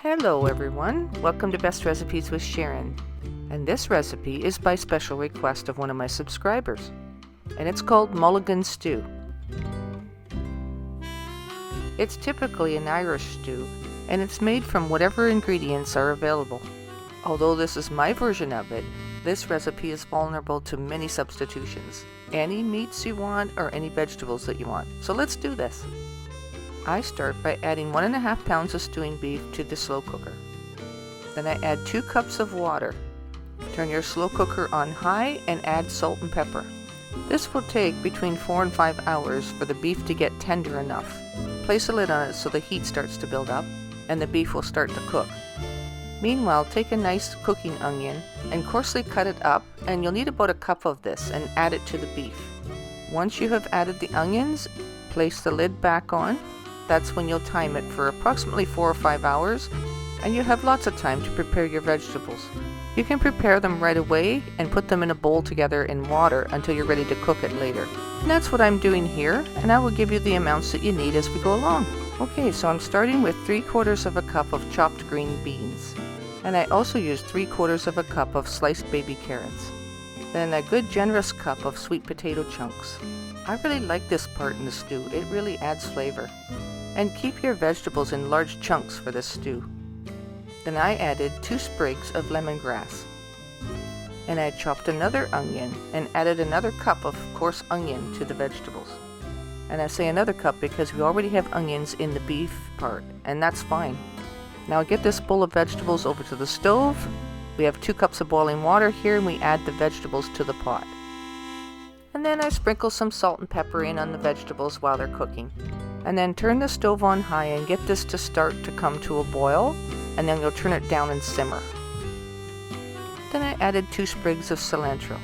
Hello everyone, welcome to Best Recipes with Sharon, and this recipe is by special request of one of my subscribers, and it's called Mulligan Stew. It's typically an Irish stew, and it's made from whatever ingredients are available. Although this is my version of it, this recipe is vulnerable to many substitutions, any meats you want or any vegetables that you want. So let's do this. I start by adding 1.5 pounds of stewing beef to the slow cooker. Then I add 2 cups of water. Turn your slow cooker on high and add salt and pepper. This will take between 4 and 5 hours for the beef to get tender enough. Place a lid on it so the heat starts to build up and the beef will start to cook. Meanwhile, take a nice cooking onion and coarsely cut it up, and you'll need about a cup of this, and add it to the beef. Once you have added the onions, place the lid back on. That's when you'll time it for approximately 4 or 5 hours, and you have lots of time to prepare your vegetables. You can prepare them right away and put them in a bowl together in water until you're ready to cook it later. And that's what I'm doing here, and I will give you the amounts that you need as we go along. Okay, so I'm starting with 3/4 of a cup of chopped green beans, and I also used 3/4 of a cup of sliced baby carrots. Then a good generous cup of sweet potato chunks. I really like this part in the stew, it really adds flavor. And keep your vegetables in large chunks for this stew. Then I added 2 sprigs of lemongrass. And I chopped another onion and added another cup of coarse onion to the vegetables. And I say another cup because we already have onions in the beef part, and that's fine. Now get this bowl of vegetables over to the stove. We have 2 cups of boiling water here, and we add the vegetables to the pot. And then I sprinkle some salt and pepper in on the vegetables while they're cooking. And then turn the stove on high and get this to start to come to a boil, and then you'll turn it down and simmer. Then I added 2 sprigs of cilantro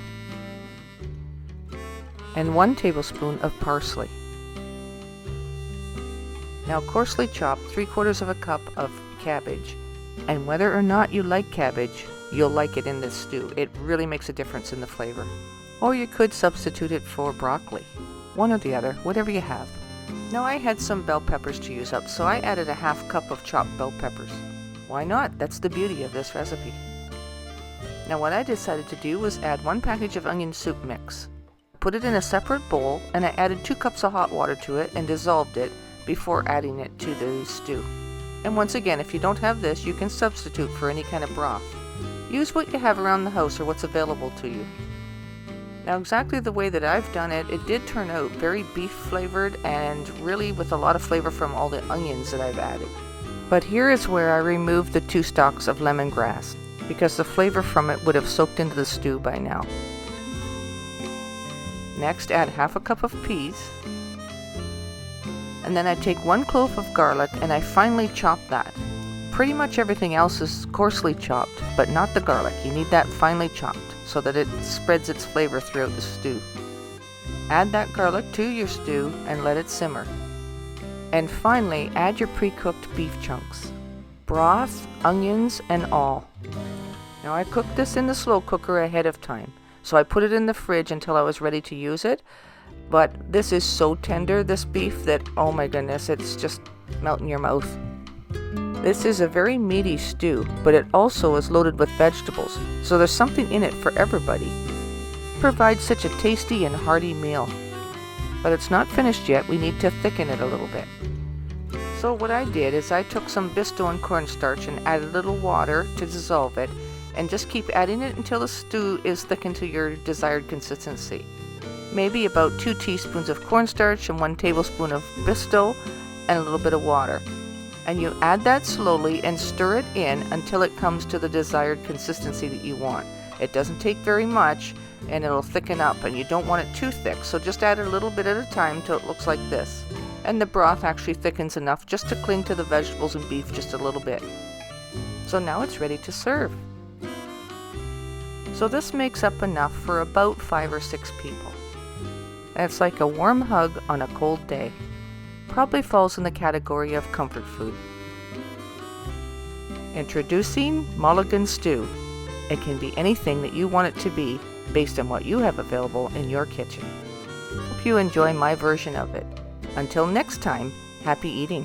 and 1 tablespoon of parsley. Now coarsely chop 3/4 of a cup of cabbage, and whether or not you like cabbage, you'll like it in this stew. It really makes a difference in the flavor. Or you could substitute it for broccoli, one or the other, whatever you have. Now I had some bell peppers to use up, so I added a 1/2 cup of chopped bell peppers. Why not? That's the beauty of this recipe. Now what I decided to do was add 1 package of onion soup mix. Put it in a separate bowl, and I added 2 cups of hot water to it and dissolved it before adding it to the stew. And once again, if you don't have this, you can substitute for any kind of broth. Use what you have around the house or what's available to you. Now exactly the way that I've done it, it did turn out very beef flavored and really with a lot of flavor from all the onions that I've added. But here is where I removed the 2 stalks of lemongrass, because the flavor from it would have soaked into the stew by now. Next, add 1/2 cup of peas. And then I take 1 clove of garlic and I finely chop that. Pretty much everything else is coarsely chopped, but not the garlic. You need that finely chopped so that it spreads its flavor throughout the stew. Add that garlic to your stew and let it simmer. And finally, add your pre-cooked beef chunks, broth, onions, and all. Now I cooked this in the slow cooker ahead of time, so I put it in the fridge until I was ready to use it. But this is so tender, this beef, that oh my goodness, it's just melt in your mouth. This is a very meaty stew, but it also is loaded with vegetables, so there's something in it for everybody. It provides such a tasty and hearty meal. But it's not finished yet, we need to thicken it a little bit. So what I did is I took some Bisto and cornstarch and added a little water to dissolve it, and just keep adding it until the stew is thickened to your desired consistency. Maybe about 2 teaspoons of cornstarch and 1 tablespoon of Bisto and a little bit of water. And you add that slowly and stir it in until it comes to the desired consistency that you want. It doesn't take very much, and it'll thicken up, and you don't want it too thick, so just add a little bit at a time till it looks like this. And the broth actually thickens enough just to cling to the vegetables and beef just a little bit. So now it's ready to serve. So this makes up enough for about 5 or 6 people. And it's like a warm hug on a cold day. Probably falls in the category of comfort food. Introducing Mulligan Stew. It can be anything that you want it to be based on what you have available in your kitchen. Hope you enjoy my version of it. Until next time, happy eating.